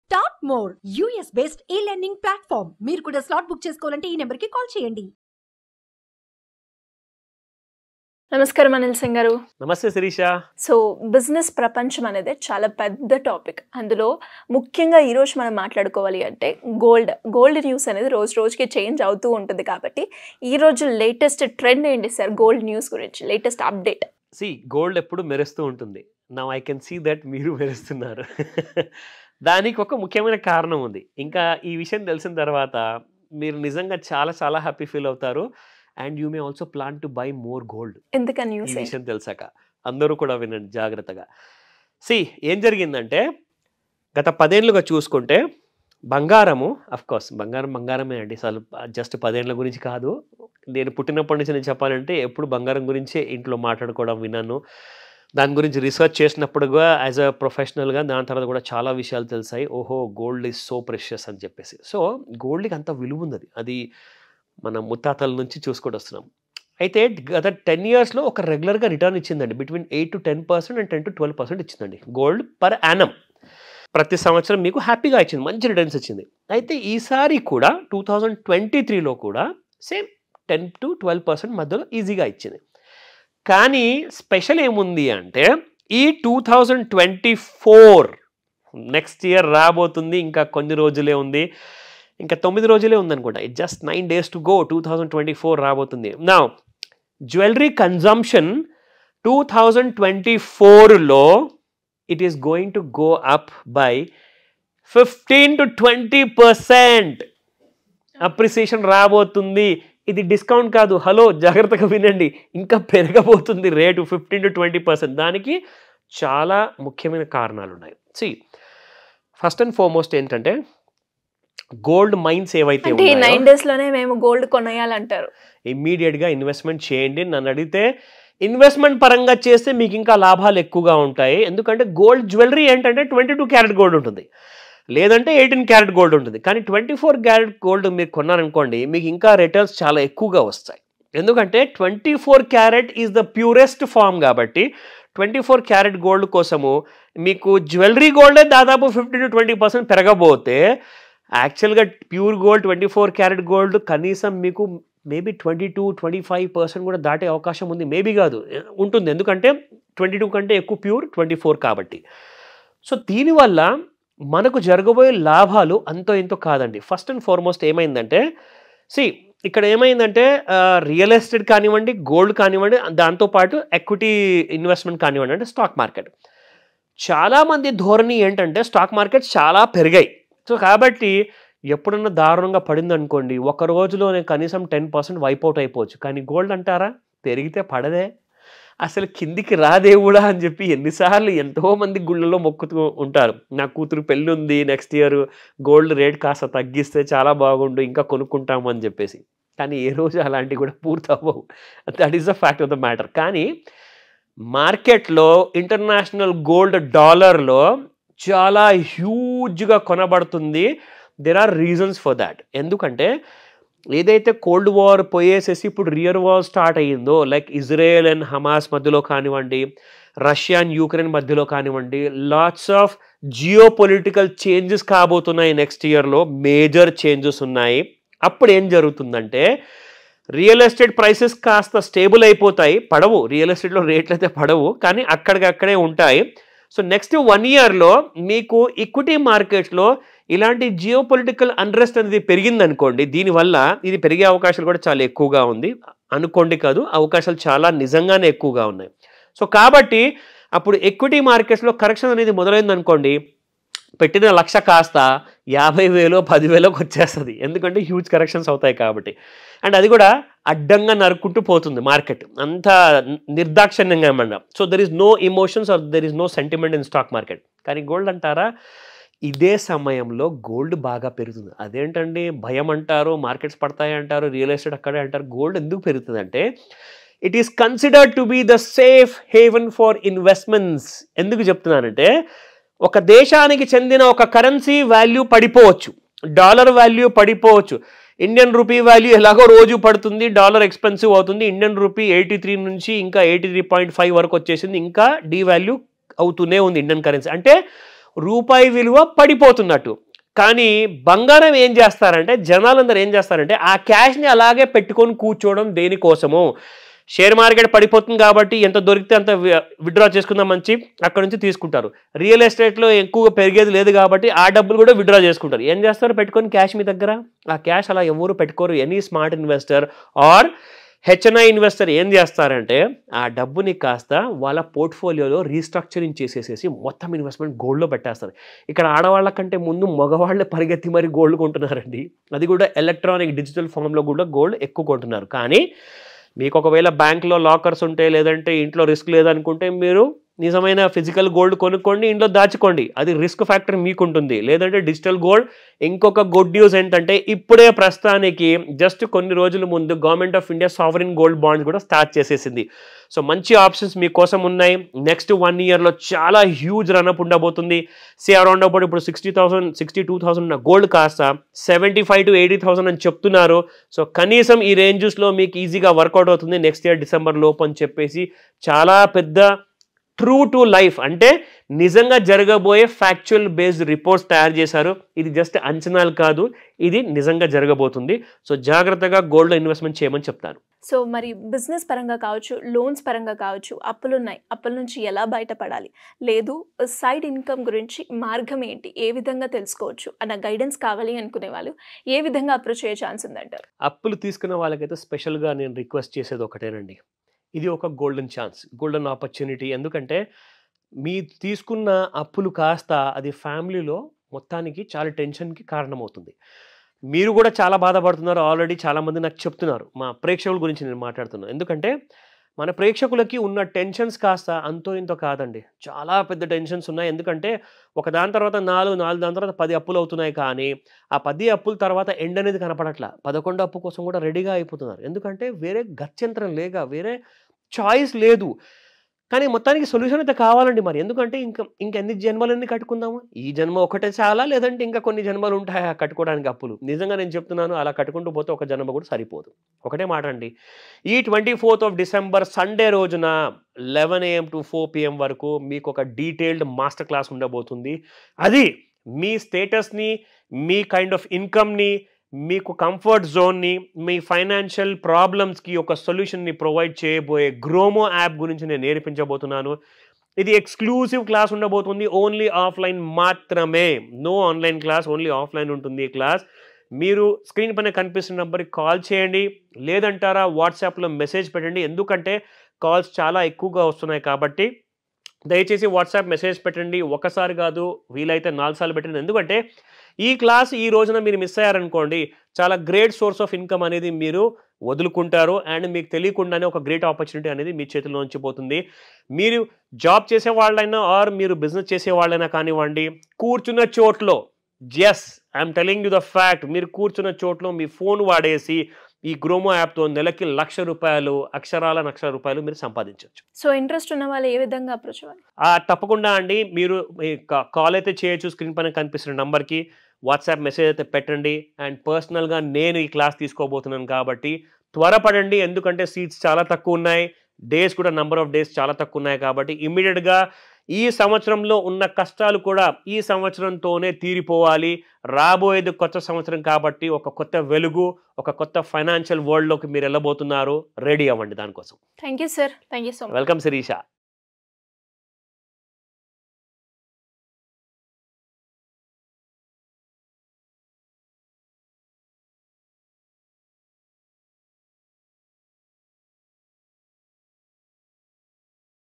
Start more US based e-learning platform. మీరు కూడా slot book చేసుకోవాలంటే ఈ నెంబర్కి కాల్ చేయండి. నమస్కారం అనిల్ సింగ్ గారు. నమస్తే శిరీష. సో బిజినెస్ ప్రపంచం అనేది చాలా పెద్ద టాపిక్. అందులో ముఖ్యంగా ఈరోజు మనం మాట్లాడుకోవాలి అంటే గోల్డ్ న్యూస్ అనేది రోజు రోజుకి చేంజ్ అవుతూ ఉంటుంది. కాబట్టి ఈరోజు లేటెస్ట్ ట్రెండ్ ఏంటి సార్ గోల్డ్ న్యూస్ గురించి, లేటెస్ట్ అప్డేట్? గోల్డ్ ఎప్పుడు మెరుస్తూ ఉంటుంది. Now I can see that మీరు మెరుస్తున్నారు. దానికి ఒక ముఖ్యమైన కారణం ఉంది. ఇంకా ఈ విషయం తెలిసిన తర్వాత మీరు నిజంగా చాలా చాలా హ్యాపీ ఫీల్ అవుతారు. And you may also plan to buy more gold. ఎందుకని ఈ విషయం తెలిసాక అందరూ కూడా వినండి జాగ్రత్తగా. ఏం జరిగిందంటే గత 10 ఏళ్ళుగా చూసుకుంటే బంగారము, అఫ్కోర్స్ బంగారమే అండి. అసలు జస్ట్ 10 ఏళ్ళ గురించి కాదు. నేను పుట్టినప్పటి నుంచి నేను చెప్పాలంటే ఎప్పుడు బంగారం గురించే ఇంట్లో మాట్లాడుకోవడం విన్నాను. దాని గురించి రీసెర్చ్ చేసినప్పుడుగా యాజ్ అ ప్రొఫెషనల్గా దాని తర్వాత కూడా చాలా విషయాలు తెలిసాయి. ఓహో, గోల్డ్ ఈజ్ సో ప్రెషియస్ అని చెప్పేసి. సో గోల్డ్కి అంత విలువ ఉంది. అది మన ముత్తాతల నుంచి చూసుకుంటూ వస్తున్నాం. అయితే గత 10 ఇయర్స్లో ఒక రెగ్యులర్గా రిటర్న్ ఇచ్చిందండి. బిట్వీన్ 8 to 10% అండ్ 10 to 12% ఇచ్చిందండి గోల్డ్ పర్ యానం. ప్రతి సంవత్సరం మీకు హ్యాపీగా ఇచ్చింది, మంచి రిటర్న్స్ ఇచ్చింది. అయితే ఈసారి కూడా 2023లో కూడా సేమ్ 10 to 12% మధ్యలో ఈజీగా ఇచ్చింది. కానీ స్పెషల్ ఏముంది అంటే ఈ 2024 నెక్స్ట్ ఇయర్ రాబోతుంది. ఇంకా కొన్ని రోజులే ఉంది, ఇంకా 9 రోజులే ఉందనుకుంటా. It just 9 days to go. 2024 రాబోతుంది. నా జ్యువెలరీ కన్జంప్షన్ 2024లో it is going to go up by 15 to 20% appreciation రాబోతుంది. ఇది డిస్కౌంట్ కాదు. హలో, జాగ్రత్తగా వినండి. ఇంకా పెరగబోతుంది రేటు 15 to 20%. దానికి చాలా ముఖ్యమైన కారణాలు ఉన్నాయి. ఫస్ట్ అండ్ ఫార్మోస్ట్ ఏంటంటే గోల్డ్ మైన్స్ ఏవైతే 9 daysలోనే మేము గోల్డ్ కొనేయాలంటారు. ఇమ్మీడియట్గా ఇన్వెస్ట్మెంట్ చేయండి. నన్ను అడిగితే ఇన్వెస్ట్మెంట్ పరంగా చేస్తే మీకు ఇంకా లాభాలు ఎక్కువగా ఉంటాయి. ఎందుకంటే గోల్డ్ జ్యువెలరీ ఏంటంటే 22 క్యారెట్ గోల్డ్ ఉంటుంది, లేదంటే 18 క్యారెట్ గోల్డ్ ఉంటుంది. కానీ 24 క్యారెట్ గోల్డ్ మీరు కొన్నారనుకోండి, మీకు ఇంకా రిటర్న్స్ చాలా ఎక్కువగా వస్తాయి. ఎందుకంటే 24 carat is the purest form. కాబట్టి 24 క్యారెట్ గోల్డ్ కోసము మీకు జ్యువెలరీ గోల్డే దాదాపు 15 to 20% పెరగబోతే యాక్చువల్గా ప్యూర్ గోల్డ్ 24 క్యారెట్ గోల్డ్ కనీసం మీకు మేబీ 22-25% కూడా దాటే అవకాశం ఉంది. మేబీ కాదు, ఉంటుంది. ఎందుకంటే 22 కంటే ఎక్కువ ప్యూర్ 24 కాబట్టి. సో దీనివల్ల మనకు జరగబోయే లాభాలు అంతో ఎంతో కాదండి. ఫస్ట్ అండ్ ఫార్మోస్ట్ ఏమైందంటే ఇక్కడ ఏమైందంటే రియల్ ఎస్టేట్ కానివ్వండి, గోల్డ్ కానివ్వండి, దాంతోపాటు ఎక్విటీ ఇన్వెస్ట్మెంట్ కానివ్వండి, అంటే స్టాక్ మార్కెట్. చాలామంది ధోరణి ఏంటంటే స్టాక్ మార్కెట్ చాలా పెరిగాయి. సో కాబట్టి ఎప్పుడన్నా దారుణంగా పడింది అనుకోండి, ఒక రోజులోనే కనీసం 10% వైపౌట్ అయిపోవచ్చు. కానీ గోల్డ్ అంటారా, పెరిగితే పడదే, అసలు కిందికి రాదేవుడా అని చెప్పి ఎన్నిసార్లు ఎంతోమంది గుళ్ళలో మొక్కుతూ ఉంటారు. నా కూతురు పెళ్ళి ఉంది, నెక్స్ట్ ఇయర్ గోల్డ్ రేట్ కాస్త తగ్గిస్తే చాలా బాగుండు, ఇంకా కొనుక్కుంటాము అని చెప్పేసి. కానీ ఏ రోజు అలాంటివి కూడా పూర్తి అవ్వవు. That is the fact of the matter. కానీ మార్కెట్లో ఇంటర్నేషనల్ గోల్డ్ డాలర్లో చాలా హ్యూజ్గా కొనబడుతుంది. There are reasons for that. ఎందుకంటే ఏదైతే కోల్డ్ వార్ పోయేసేసి ఇప్పుడు రియర్ వార్ స్టార్ట్ అయ్యిందో, లైక్ ఇజ్రాయెల్ అండ్ హమాస్ మధ్యలో కానివ్వండి, రష్యా అండ్ యూక్రెయిన్ మధ్యలో కానివ్వండి, lots of geopolitical changes కాబోతున్నాయి. నెక్స్ట్ ఇయర్లో మేజర్ చేంజెస్ ఉన్నాయి. అప్పుడు ఏం జరుగుతుందంటే రియల్ ఎస్టేట్ ప్రైసెస్ కాస్త స్టేబుల్ అయిపోతాయి. పడవు, రియల్ ఎస్టేట్లో రేట్లు అయితే పడవు, కానీ అక్కడికక్కడే ఉంటాయి. సో నెక్స్ట్ 1 yearలో మీకు ఈక్విటీ మార్కెట్స్లో ఇలాంటి జియో పొలిటికల్ అన్రెస్ట్ అనేది పెరిగిందనుకోండి, దీనివల్ల ఇది పెరిగే అవకాశాలు కూడా చాలా ఎక్కువగా ఉంది. అనుకోండి కాదు, అవకాశాలు చాలా నిజంగానే ఎక్కువగా ఉన్నాయి. సో కాబట్టి అప్పుడు ఈక్విటీ మార్కెట్స్లో కరెక్షన్ అనేది మొదలైందనుకోండి, పెట్టిన 1,00,000 కాస్త 50,000 10,000కి వచ్చేస్తుంది. ఎందుకంటే హ్యూజ్ కరెక్షన్స్ అవుతాయి కాబట్టి. అండ్ అది కూడా అడ్డంగా నరుక్కుంటూ పోతుంది మార్కెట్, అంత నిర్దాక్షిణ్యంగా ఏమన్నా. So there is no emotions or there is no sentiment in stock market. కానీ గోల్డ్ అంటారా, ఇదే సమయంలో గోల్డ్ బాగా పెరుగుతుంది. అదేంటండి భయం అంటారు, మార్కెట్స్ పడతాయి అంటారు, రియల్ ఎస్టేట్ అక్కడే అంటారు. గోల్డ్ ఎందుకు పెరుగుతుంది అంటే it is considered to be the safe haven for investments. ఎందుకు చెప్తున్నానంటే ఒక దేశానికి చెందిన ఒక కరెన్సీ వాల్యూ పడిపోవచ్చు, డాలర్ వాల్యూ పడిపోవచ్చు. ఇండియన్ రూపీ వాల్యూ ఎలాగో రోజు పడుతుంది, డాలర్ ఎక్స్పెన్సివ్ అవుతుంది. ఇండియన్ రూపీ 83 నుంచి ఇంకా 83.5 వరకు వచ్చేసింది. ఇంకా డీ వాల్యూ అవుతూనే ఉంది ఇండియన్ కరెన్సీ. అంటే రూపాయి విలువ పడిపోతున్నట్టు. కానీ బంగారం ఏం చేస్తారంటే, జనాలందరూ ఏం చేస్తారంటే ఆ క్యాష్ని అలాగే పెట్టుకొని కూర్చోవడం దేనికోసము. షేర్ మార్కెట్ పడిపోతుంది కాబట్టి ఎంత దొరికితే అంత విత్డ్రా చేసుకుందాం మంచి అక్కడ నుంచి తీసుకుంటారు. రియల్ ఎస్టేట్లో ఎక్కువగా పెరిగేది లేదు కాబట్టి ఆ డబ్బులు కూడా విత్డ్రా చేసుకుంటారు. ఏం చేస్తారు, పెట్టుకొని క్యాష్ మీ దగ్గర. ఆ క్యాష్ అలా ఎవరు పెట్టుకోరు. Any smart investor or HNI investor ఏం చేస్తారంటే ఆ డబ్బుని కాస్త వాళ్ళ పోర్ట్ఫోలియోలో రీస్ట్రక్చరింగ్ చేసేసేసి మొత్తం ఇన్వెస్ట్మెంట్ గోల్డ్లో పెట్టేస్తారు. ఇక్కడ ఆడవాళ్ళ కంటే ముందు మగవాళ్ళే పరిగెత్తి మరి గోల్డ్ కొంటున్నారండి. అది కూడా ఎలక్ట్రానిక్ డిజిటల్ ఫామ్లో కూడా గోల్డ్ ఎక్కువ కొంటున్నారు. కానీ మీకు ఒకవేళ బ్యాంక్లో లాకర్స్ ఉంటే, లేదంటే ఇంట్లో రిస్క్ లేదనుకుంటే మీరు నిజమైన ఫిజికల్ గోల్డ్ కొనుక్కోండి, ఇంట్లో దాచుకోండి. అది రిస్క్ ఫ్యాక్టర్ మీకుంటుంది. లేదంటే డిజిటల్ గోల్డ్. ఇంకొక గుడ్ న్యూస్ ఏంటంటే ఇప్పుడే ప్రస్తుతానికి జస్ట్ కొన్ని రోజుల ముందు government of India sovereign gold bonds కూడా స్టార్ట్ చేసేసింది. సో మంచి ఆప్షన్స్ మీకోసం ఉన్నాయి. నెక్స్ట్ 1 yearలో చాలా హ్యూజ్ రన్అప్ ఉండబోతుంది. అరౌండ్ అబౌట్ ఇప్పుడు 60,000 62,000 ఉన్న గోల్డ్ కాస్త 75,000 to 80,000 అని చెప్తున్నారు. సో కనీసం ఈ రేంజెస్లో మీకు ఈజీగా వర్కౌట్ అవుతుంది నెక్స్ట్ ఇయర్ డిసెంబర్ లోపు అని చెప్పేసి చాలా పెద్ద ట్రూ టు లైఫ్ అంటే నిజంగా జరగబోయే ఫ్యాక్చువల్ బేస్డ్ రిపోర్ట్స్ తయారు చేశారు. ఇది జస్ట్ అంచనాలు కాదు, ఇది నిజంగా జరగబోతుంది. సో జాగ్రత్తగా గోల్డ్లో ఇన్వెస్ట్మెంట్ చేయమని చెప్తాను. సో మరి బిజినెస్ పరంగా కావచ్చు, లోన్స్ పరంగా కావచ్చు, అప్పులున్నాయి, అప్పుల నుంచి ఎలా బయటపడాలి, లేదు సైడ్ ఇన్కమ్ గురించి మార్గం ఏంటి, ఏ విధంగా తెలుసుకోవచ్చు అన్న గైడెన్స్ కావాలి అనుకునే వాళ్ళు ఏ విధంగా అప్రోచ్ అయ్యే ఛాన్స్ ఉందంటారు? అప్పులు తీసుకున్న వాళ్ళకైతే స్పెషల్గా నేను రిక్వెస్ట్ చేసేది ఒకటేనండి, ఇది ఒక గోల్డెన్ ఛాన్స్, గోల్డెన్ ఆపర్చునిటీ. ఎందుకంటే మీ తీసుకున్న అప్పులు కాస్త అది ఫ్యామిలీలో మొత్తానికి చాలా టెన్షన్కి కారణమవుతుంది. మీరు కూడా చాలా బాధపడుతున్నారు. ఆల్రెడీ చాలామంది నాకు చెప్తున్నారు. మా ప్రేక్షకుల గురించి నేను మాట్లాడుతున్నాను. ఎందుకంటే మన ప్రేక్షకులకి ఉన్న టెన్షన్స్ కాస్త అంతో ఇంతో కాదండి, చాలా పెద్ద టెన్షన్స్ ఉన్నాయి. ఎందుకంటే ఒక దాని తర్వాత 4 దాని తర్వాత 10 అప్పులు అవుతున్నాయి. కానీ ఆ 10 అప్పుల తర్వాత ఎండ్ అనేది కనపడట్లా. 11 అప్పు కోసం కూడా రెడీగా అయిపోతున్నారు. ఎందుకంటే వేరే గత్యంతరం లేక, వేరే చాయిస్ లేదు. కానీ మొత్తానికి సొల్యూషన్ అయితే కావాలండి మరి. ఎందుకంటే ఇంకెన్ని జన్మలన్నీ కట్టుకుందాము? ఈ జన్మ ఒకటే చాలా, లేదంటే ఇంకా కొన్ని జన్మలు ఉంటాయా కట్టుకోవడానికి అప్పులు? నిజంగా నేను చెప్తున్నాను, అలా కట్టుకుంటూ పోతే ఒక జన్మ కూడా సరిపోదు. ఒకటే మాట అండి, ఈ 24th of December సండే రోజున 11 AM to 4 PM వరకు మీకు ఒక డీటెయిల్డ్ మాస్టర్ క్లాస్ ఉండబోతుంది. అది మీ స్టేటస్ని, మీ కైండ్ ఆఫ్ ఇన్కమ్ని, మీకు కంఫర్ట్ జోన్ని, మీ ఫైనాన్షియల్ ప్రాబ్లమ్స్కి ఒక సొల్యూషన్ని ప్రొవైడ్ చేయబోయే గ్రోమో యాప్ గురించి నేను నేర్పించబోతున్నాను. ఇది ఎక్స్క్లూసివ్ క్లాస్ ఉండబోతుంది. ఓన్లీ ఆఫ్లైన్ మాత్రమే, no online class, only offline ఉంటుంది ఈ క్లాస్. మీరు స్క్రీన్ పైన కనిపిస్తున్న నెంబర్కి కాల్ చేయండి, లేదంటారా వాట్సాప్లో మెసేజ్ పెట్టండి. ఎందుకంటే కాల్స్ చాలా ఎక్కువగా వస్తున్నాయి కాబట్టి దయచేసి వాట్సాప్ మెసేజ్ పెట్టండి. ఒకసారి కాదు, వీలైతే 4 సార్లు పెట్టండి. ఎందుకంటే ఈ క్లాస్ ఈ రోజున మీరు మిస్ అయ్యారనుకోండి, చాలా గ్రేట్ సోర్స్ ఆఫ్ ఇన్కమ్ అనేది మీరు వదులుకుంటారు. అండ్ మీకు తెలియకుండానే ఒక గ్రేట్ ఆపర్చునిటీ అనేది మీ చేతిలో నుంచి పోతుంది. మీరు జాబ్ చేసే వాళ్ళైనా ఆర్ మీరు బిజినెస్ చేసే వాళ్ళైనా కానివ్వండి, కూర్చున్న చోట్లో, yes I'm telling you the fact, మీరు కూర్చున్న చోట్లో మీ ఫోన్ వాడేసి ఈ గ్రోమో యాప్తో నెలకి ₹1,00,000, అక్షరాల ₹1,00,000 మీరు సంపాదించవచ్చు. సో ఇంట్రెస్ట్ ఉన్న వాళ్ళు ఏ విధంగా అప్రోచ్ అవ్వాలి? తప్పకుండా అండి, మీరు కాల్ అయితే చేయొచ్చు. స్క్రీన్ పైన కనిపిస్తున్న నంబర్కి వాట్సాప్ మెసేజ్ అయితే పెట్టండి. అండ్ పర్సనల్గా నేను ఈ క్లాస్ తీసుకోబోతున్నాను కాబట్టి త్వరపడండి. ఎందుకంటే సీట్స్ చాలా తక్కువ ఉన్నాయి, డేస్ కూడా నంబర్ ఆఫ్ డేస్ చాలా తక్కువ ఉన్నాయి. కాబట్టి ఇమ్మీడియట్గా ఈ సంవత్సరంలో ఉన్న కష్టాలు కూడా ఈ సంవత్సరంతోనే తీరిపోవాలి. రాబోయేది కొత్త సంవత్సరం కాబట్టి ఒక కొత్త వెలుగు, ఒక కొత్త ఫైనాన్షియల్ వరల్డ్లోకి మీరు వెళ్ళబోతున్నారు. రెడీ అవ్వండి దానికోసం. Thank you sir. Thank you so much. Welcome Sirisha.